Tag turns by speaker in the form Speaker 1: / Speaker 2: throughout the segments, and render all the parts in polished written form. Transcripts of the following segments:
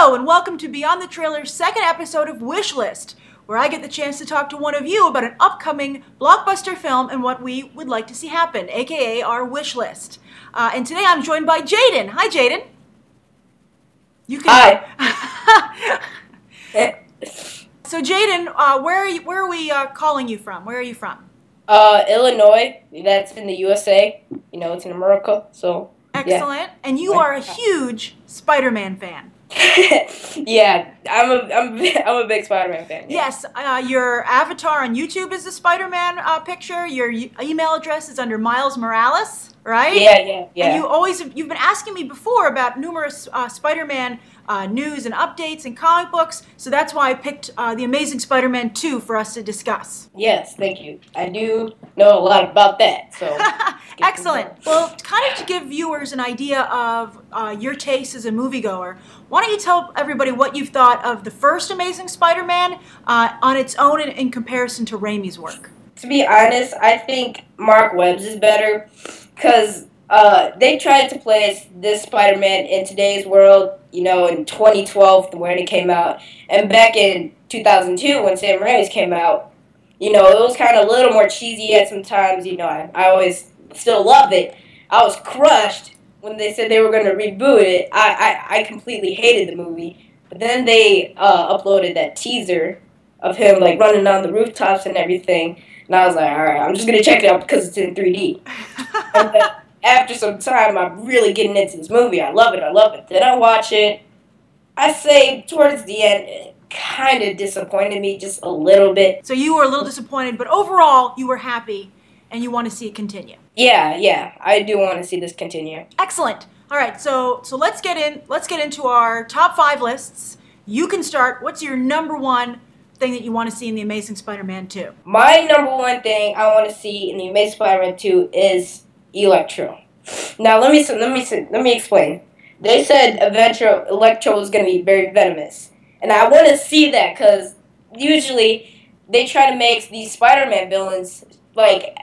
Speaker 1: Hello, and welcome to Beyond the Trailer's second episode of Wishlist, where I get the chance to talk to one of you about an upcoming blockbuster film and what we would like to see happen, aka our wish list. And today I'm joined by Jaden. Hi, Jaden.
Speaker 2: Hi.
Speaker 1: So, Jaden, where are we calling you from? Where are you from?
Speaker 2: Illinois. That's in the USA. You know, it's in America. So
Speaker 1: excellent.
Speaker 2: Yeah.
Speaker 1: And you are a huge Spider-Man fan.
Speaker 2: Yeah, I'm a big Spider-Man fan. Yeah.
Speaker 1: Yes, your avatar on YouTube is the Spider-Man picture. Your email address is under Miles Morales, right?
Speaker 2: Yeah.
Speaker 1: And you've been asking me before about numerous Spider-Man news and updates and comic books, so that's why I picked The Amazing Spider-Man 2 for us to discuss.
Speaker 2: Yes, thank you. I do know a lot about that. So
Speaker 1: excellent. Well, kind of to give viewers an idea of your taste as a moviegoer, why don't you tell everybody what you've thought of the first Amazing Spider-Man on its own in comparison to Raimi's work?
Speaker 2: To be honest, I think Mark Webb's is better because they tried to place this Spider-Man in today's world, you know, in 2012 when it came out, and back in 2002 when Sam Raimi's came out, you know, it was kind of a little more cheesy at some times. You know, I always still loved it. I was crushed when they said they were going to reboot it. I completely hated the movie, but then they uploaded that teaser of him like running on the rooftops and everything, and I was like, all right, I'm just going to check it out because it's in 3D. And then, after some time, I'm really getting into this movie. I love it. Then I watch it. I say towards the end, it kind of disappointed me just a little bit.
Speaker 1: So you were a little disappointed, but overall, you were happy, and you want to see it continue.
Speaker 2: Yeah. I do want to see this continue.
Speaker 1: Excellent. All right, so let's get into our top 5 lists. You can start. What's your number one thing that you want to see in The Amazing Spider-Man 2?
Speaker 2: My number one thing I want to see in The Amazing Spider-Man 2 is Electro. Now let me explain. They said Electro was going to be very venomous, and I want to see that because usually they try to make these Spider-Man villains like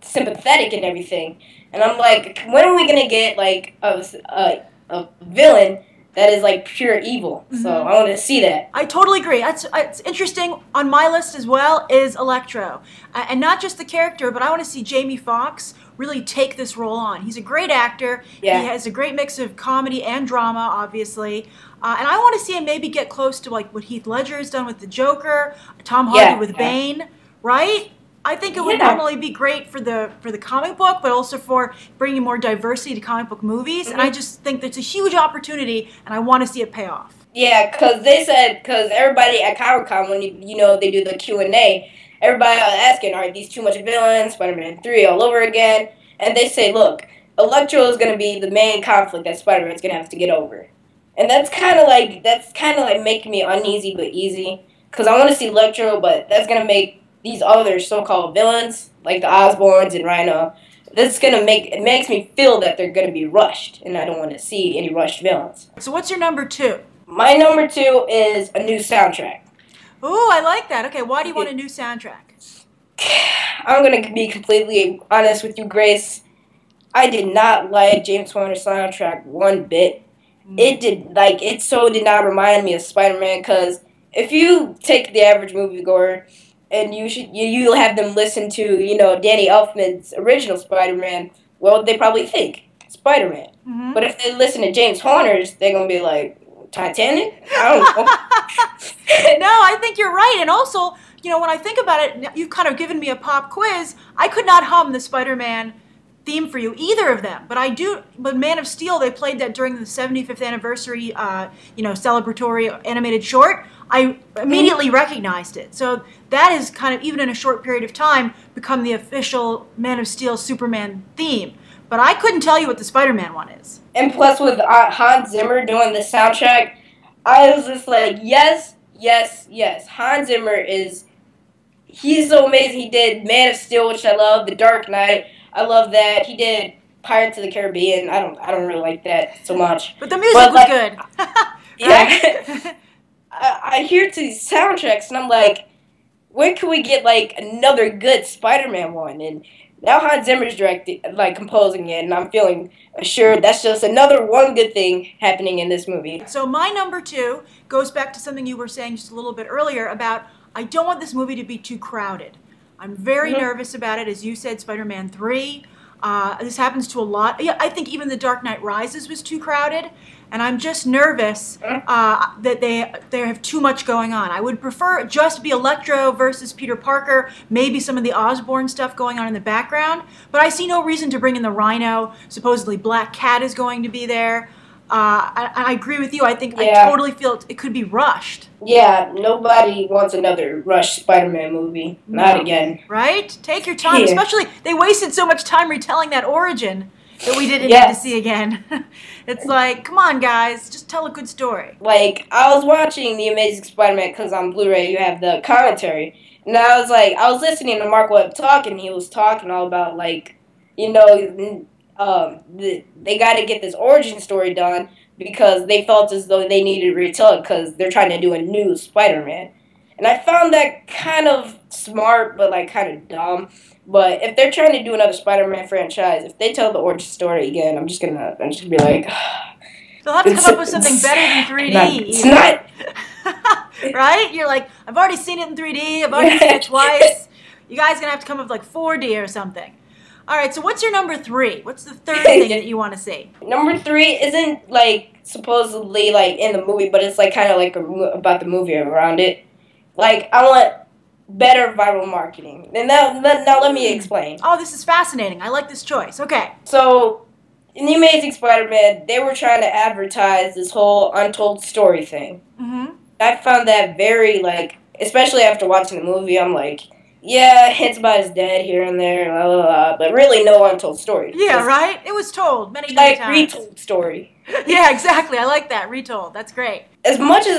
Speaker 2: sympathetic and everything, and I'm like, when are we going to get like a villain that is like pure evil? Mm-hmm. So I want to see that.
Speaker 1: I totally agree. It's interesting. On my list as well is Electro. And not just the character, but I want to see Jamie Foxx really take this role on. He's a great actor. Yeah. He has a great mix of comedy and drama, obviously. And I want to see him maybe get close to like what Heath Ledger has done with the Joker, Tom Hardy with Bane, right? I think it would not only be great for the comic book, but also for bringing more diversity to comic book movies. Mm-hmm. And I just think that's a huge opportunity, and I want to see it pay off.
Speaker 2: Yeah, because everybody at Comic-Con, when they do the Q&A, everybody was asking, are these too much villains, Spider-Man 3 all over again? And they say, look, Electro is going to be the main conflict that Spider-Man's going to have to get over. And that's kind of like making me uneasy but easy, because I want to see Electro, but that's going to make these other so-called villains, like the Osborns and Rhino, it makes me feel that they're going to be rushed, and I don't want to see any rushed villains.
Speaker 1: So what's your number 2?
Speaker 2: My number 2 is a new soundtrack.
Speaker 1: Ooh, I like that. Okay, why do you want a new soundtrack?
Speaker 2: I'm going to be completely honest with you, Grace. I did not like James Horner's soundtrack one bit. It did not remind me of Spider-Man, because if you take the average moviegoer and you have them listen to, Danny Elfman's original Spider-Man, well, they probably think Spider-Man. Mm-hmm. But if they listen to James Horner's, they're going to be like, Titanic? I don't know.
Speaker 1: No, I think you're right. And also, when I think about it, you've kind of given me a pop quiz. I could not hum the Spider-Man theme for you, either of them. But Man of Steel, they played that during the 75th anniversary, celebratory animated short. I immediately recognized it. So that has kind of, even in a short period of time, become the official Man of Steel Superman theme. But I couldn't tell you what the Spider-Man one is.
Speaker 2: And plus with Hans Zimmer doing the soundtrack, I was just like, yes. Hans Zimmer he's so amazing. He did Man of Steel, which I love, The Dark Knight. I love that. He did Pirates of the Caribbean. I don't really like that so much.
Speaker 1: But the music was good.
Speaker 2: Yeah. I hear to these soundtracks and I'm like, when can we get like another good Spider-Man one? And Now Hans Zimmer's directing, like composing it, and I'm feeling assured that's just another one good thing happening in this movie.
Speaker 1: So my number 2 goes back to something you were saying just a little bit earlier about I don't want this movie to be too crowded. I'm very nervous about it, as you said, Spider-Man 3. This happens to a lot. Yeah, I think even The Dark Knight Rises was too crowded, and I'm just nervous that they have too much going on. I would prefer it just be Electro versus Peter Parker, maybe some of the Osborn stuff going on in the background, but I see no reason to bring in the Rhino. Supposedly Black Cat is going to be there. I agree with you. I think I totally feel it could be rushed.
Speaker 2: Yeah, nobody wants another rushed Spider-Man movie. Not again.
Speaker 1: Right? Take your time. Yeah. Especially, they wasted so much time retelling that origin that we didn't need to see again. It's like, come on, guys. Just tell a good story.
Speaker 2: Like, I was watching The Amazing Spider-Man because on Blu-ray you have the commentary. And I was listening to Mark Webb talk, and he was talking all about, like, you know, they got to get this origin story done because they felt as though they needed to retell it because they're trying to do a new Spider-Man. And I found that kind of smart, but like kind of dumb. But if they're trying to do another Spider-Man franchise, if they tell the origin story again, I'm just gonna be like,
Speaker 1: they'll have to come up with something better than 3D.
Speaker 2: It's not.
Speaker 1: Right? You're like, I've already seen it in 3D. I've already seen it twice. You guys are gonna have to come up with like 4D or something. All right, so what's your number 3? What's the third thing that you want to see?
Speaker 2: Number 3 isn't, like, supposedly, like, in the movie, but it's, like, kind of, like, about the movie around it. Like, I want better viral marketing. And now let me explain.
Speaker 1: Oh, this is fascinating. I like this choice. Okay.
Speaker 2: So, in The Amazing Spider-Man, they were trying to advertise this whole untold story thing. Mm-hmm. I found that very, like, especially after watching the movie, I'm like, yeah, hints about his dad here and there, blah, blah, blah, but really no untold story.
Speaker 1: Yeah, right? It was told many
Speaker 2: times.
Speaker 1: Like,
Speaker 2: retold story.
Speaker 1: Yeah, exactly. I like that. Retold. That's great.
Speaker 2: As much as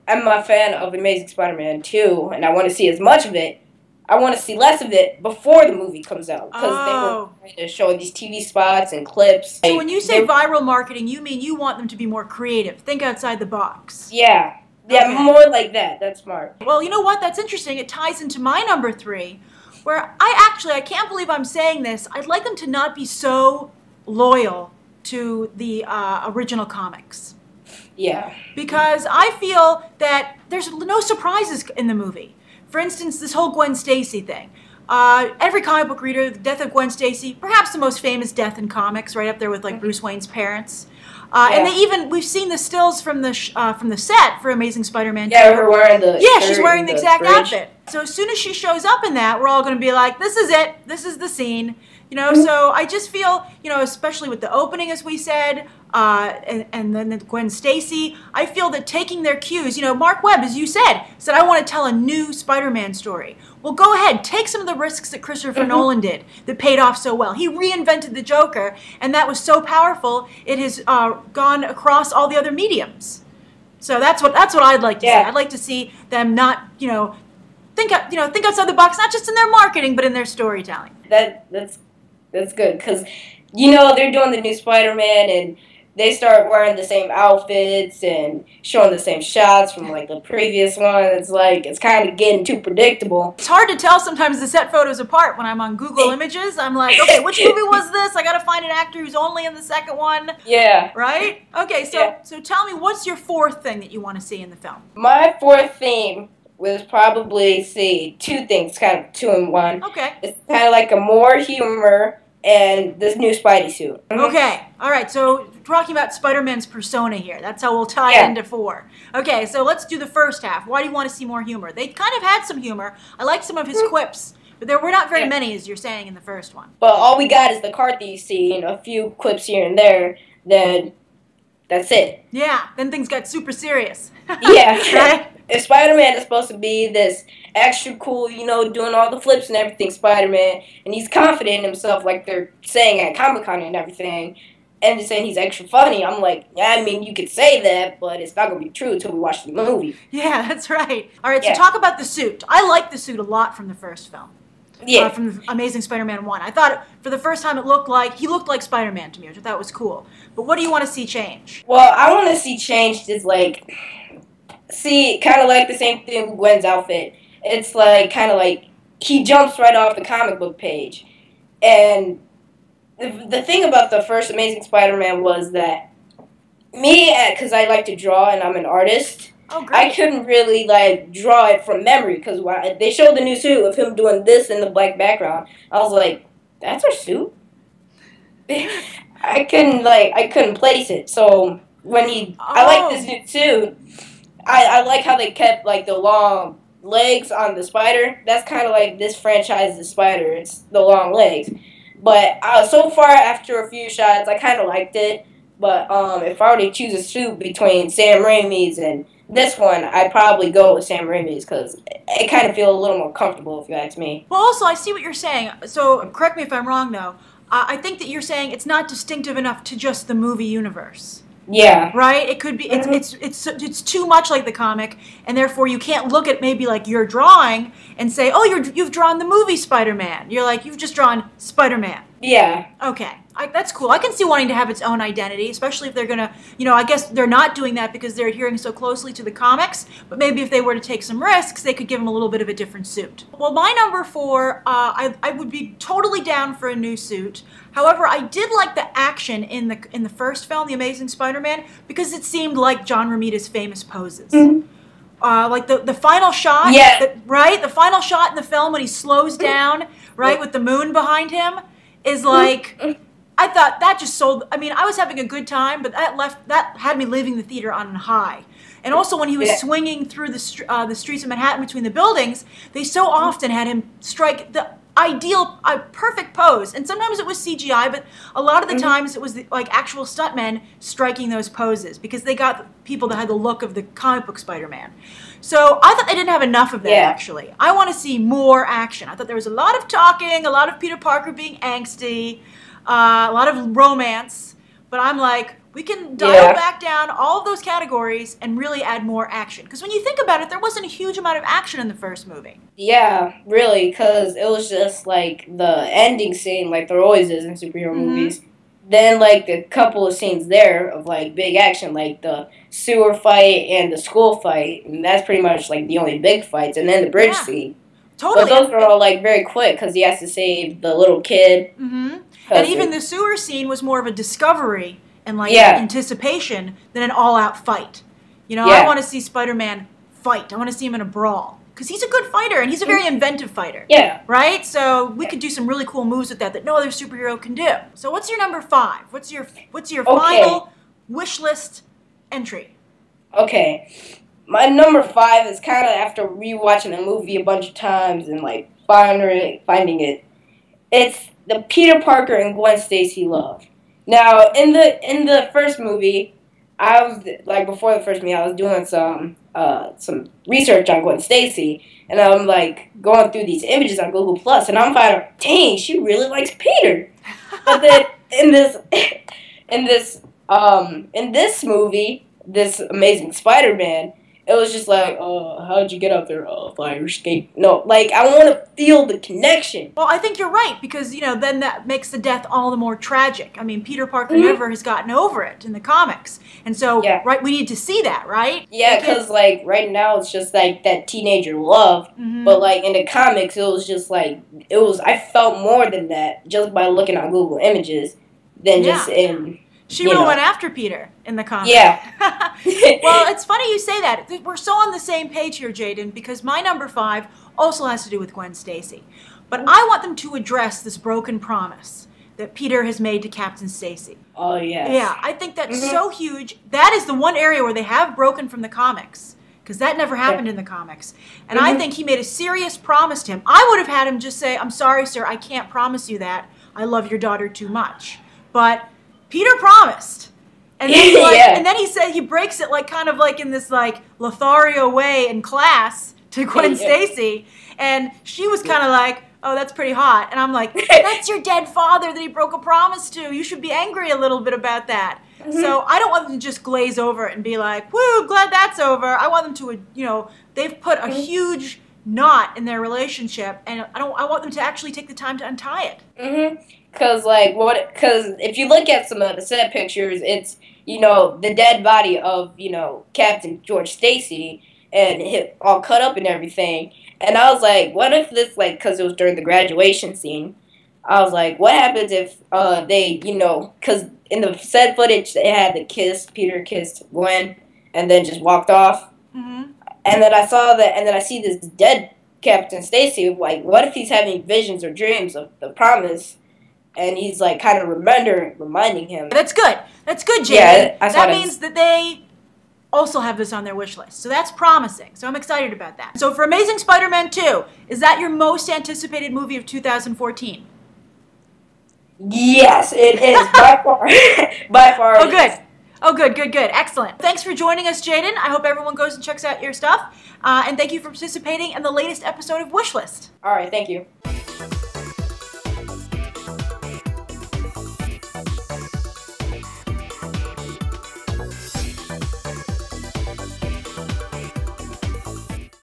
Speaker 2: I'm a fan of Amazing Spider-Man 2, and I want to see as much of it, I want to see less of it before the movie comes out. Because they were trying to show these TV spots and clips.
Speaker 1: So when you say viral marketing, you mean you want them to be more creative. Think outside the box.
Speaker 2: Yeah. Yeah, okay. More like that. That's smart.
Speaker 1: Well, you know what? That's interesting. It ties into my number 3, where I can't believe I'm saying this. I'd like them to not be so loyal to the original comics.
Speaker 2: Yeah.
Speaker 1: Because I feel that there's no surprises in the movie. For instance, this whole Gwen Stacy thing. Every comic book reader, the death of Gwen Stacy, perhaps the most famous death in comics, right up there with like Bruce Wayne's parents. And we've seen the stills from the set for Amazing Spider-Man 2.
Speaker 2: Yeah, her wearing the
Speaker 1: shirt, she's wearing the exact outfit. So as soon as she shows up in that, we're all going to be like, this is it. This is the scene. You know, so I just feel, you know, especially with the opening, as we said, and then the Gwen Stacy, I feel that taking their cues, you know, Mark Webb, as you said, I want to tell a new Spider-Man story. Well, go ahead, take some of the risks that Christopher Nolan did that paid off so well. He reinvented the Joker, and that was so powerful, it has gone across all the other mediums. So that's what I'd like to see. I'd like to see them not, think outside the box, not just in their marketing, but in their storytelling.
Speaker 2: That's good, because, they're doing the new Spider-Man, and they start wearing the same outfits and showing the same shots from, like, the previous one. It's kind of getting too predictable.
Speaker 1: It's hard to tell sometimes the set photos apart when I'm on Google Images. I'm like, okay, which movie was this? I got to find an actor who's only in the second one.
Speaker 2: Yeah.
Speaker 1: Right? Okay, so tell me, what's your 4th thing that you want to see in the film?
Speaker 2: My 4th theme was probably, two things, kind of 2 in 1.
Speaker 1: Okay.
Speaker 2: It's kind of like a more humor and this new Spidey suit.
Speaker 1: Okay. All right. So talking about Spider-Man's persona here. That's how we'll tie into 4. Okay. So let's do the first half. Why do you want to see more humor? They kind of had some humor. I like some of his quips, but there were not very many, as you're saying, in the first one.
Speaker 2: But all we got is the cart that you see, a few quips here and there. Then that's it.
Speaker 1: Yeah. Then things got super serious.
Speaker 2: Yeah.
Speaker 1: Right?
Speaker 2: If Spider-Man is supposed to be this extra cool, doing all the flips and everything, Spider-Man, and he's confident in himself, like they're saying at Comic-Con and everything, and they're saying he's extra funny, I'm like, yeah, I mean, you could say that, but it's not going to be true until we watch the movie.
Speaker 1: Yeah, that's right. All right, so talk about the suit. I like the suit a lot from the first film.
Speaker 2: Yeah.
Speaker 1: From the Amazing Spider-Man 1. I thought for the first time he looked like Spider-Man to me, which I thought was cool. But what do you want to see change?
Speaker 2: Well, I want to see changed is kind of like the same thing with Gwen's outfit. It's kind of like he jumps right off the comic book page. And the thing about the first Amazing Spider-Man was that me, because I like to draw and I'm an artist,
Speaker 1: oh, great.
Speaker 2: I couldn't really like draw it from memory because they showed the new suit of him doing this in the black background. I was like, that's our suit. I couldn't place it. So when I like this new suit. I like how they kept like the long legs on the spider. That's kind of like this franchise's spider. It's the long legs. But so far, after a few shots, I kind of liked it. But if I were to choose a suit between Sam Raimi's and this one, I'd probably go with Sam Raimi's because it kind of feels a little more comfortable, if you ask me.
Speaker 1: Well, also, I see what you're saying. So correct me if I'm wrong, though. I think that you're saying it's not distinctive enough to just the movie universe.
Speaker 2: Yeah.
Speaker 1: Right? It could be. It's too much like the comic, and therefore you can't look at maybe like your drawing and say, "Oh, you've drawn the movie Spider-Man." You're like, you've just drawn Spider-Man.
Speaker 2: Yeah.
Speaker 1: Okay. That's cool. I can see wanting to have its own identity, especially if they're going to, I guess they're not doing that because they're adhering so closely to the comics, but maybe if they were to take some risks, they could give them a little bit of a different suit. Well, my number 4, I would be totally down for a new suit. However, I did like the action in the first film, The Amazing Spider-Man, because it seemed like John Romita's famous poses. Mm-hmm. Like the final shot, right? The final shot in the film when he slows down, right, with the moon behind him, is like, I thought that just sold. I mean, I was having a good time, but that had me leaving the theater on a high. And also when he was swinging through the streets of Manhattan between the buildings, they so often had him strike the ideal, perfect pose. And sometimes it was CGI, but a lot of the times it was like actual stuntmen striking those poses because they got people that had the look of the comic book Spider-Man. So I thought they didn't have enough of that, actually. I want to see more action. I thought there was a lot of talking, a lot of Peter Parker being angsty, a lot of romance, but I'm like, we can dial back down all of those categories and really add more action. Because when you think about it, there wasn't a huge amount of action in the first movie.
Speaker 2: Yeah, really, because it was just like the ending scene, like there always is in superhero movies. Then, like, a couple of scenes there of, like, big action, like the sewer fight and the school fight. And that's pretty much, like, the only big fights. And then the bridge scene.
Speaker 1: Totally.
Speaker 2: But those are all, like, very quick because he has to save the little kid.
Speaker 1: And even the sewer scene was more of a discovery and, like, anticipation than an all-out fight. I want to see Spider-Man fight. I want to see him in a brawl. Because he's a good fighter, and he's a very inventive fighter.
Speaker 2: Yeah.
Speaker 1: Right? So we could do some really cool moves with that no other superhero can do. So what's your number 5? What's your final wish list entry?
Speaker 2: Okay. My number 5 is kind of after rewatching the movie a bunch of times and, like, finding it. It's the Peter Parker and Gwen Stacy love. Now, in the first movie, I was, like, before the first movie, I was doing some research on Gwen Stacy, and I'm, like, going through these images on Google Plus, and I'm finding, dang, she really likes Peter. But then in this movie, this Amazing Spider-Man, it was just like, how'd you get up there? Fire escape. No, like, I want to feel the connection.
Speaker 1: Well, I think you're right, because, then that makes the death all the more tragic. I mean, Peter Parker never has gotten over it in the comics. And so, right, we need to see that, right?
Speaker 2: Yeah, because, like, right now it's just, like, that teenager love. But, like, in the comics, it was just, like, I felt more than that just by looking at Google Images than just in...
Speaker 1: She really went after Peter in the comics.
Speaker 2: Yeah.
Speaker 1: Well, it's funny you say that. We're so on the same page here, Jaden, because my number 5 also has to do with Gwen Stacy. But I want them to address this broken promise that Peter has made to Captain Stacy.
Speaker 2: Oh, yes.
Speaker 1: Yeah, I think that's so huge. That is the one area where they have broken from the comics, because that never happened in the comics. And I think he made a serious promise to him. I would have had him just say, I'm sorry, sir, I can't promise you that. I love your daughter too much. But Peter promised. And then, and then he said he breaks it like kind of like in this like Lothario way in class to Gwen Stacy. And she was kind of like, oh, that's pretty hot. And I'm like, that's your dead father that he broke a promise to. You should be angry a little bit about that. So I don't want them to just glaze over it and be like, woo, glad that's over. I want them to, they've put a huge knot in their relationship. And I want them to actually take the time to untie it.
Speaker 2: Because if you look at some of the set pictures, it's, the dead body of, Captain George Stacy and all cut up and everything. And I was like, what if this, like, because it was during the graduation scene, I was like, what happens if they, because in the said footage they had the kiss, Peter kissed Gwen, and then just walked off.
Speaker 1: Mm-hmm.
Speaker 2: And then I saw that, and then I see this dead Captain Stacy. Like, what if he's having visions or dreams of the promise, and he's like kind of reminding him.
Speaker 1: That's good. That's good, Jamie.
Speaker 2: Yeah,
Speaker 1: that means that they also have this on their wish list. So that's promising. So I'm excited about that. So for Amazing Spider-Man 2, is that your most anticipated movie of 2014?
Speaker 2: Yes, it is by far. By far.
Speaker 1: Oh, good. Oh, good. Excellent. Thanks for joining us, Jaden. I hope everyone goes and checks out your stuff. And thank you for participating in the latest episode of Wishlist.
Speaker 2: All right, thank you.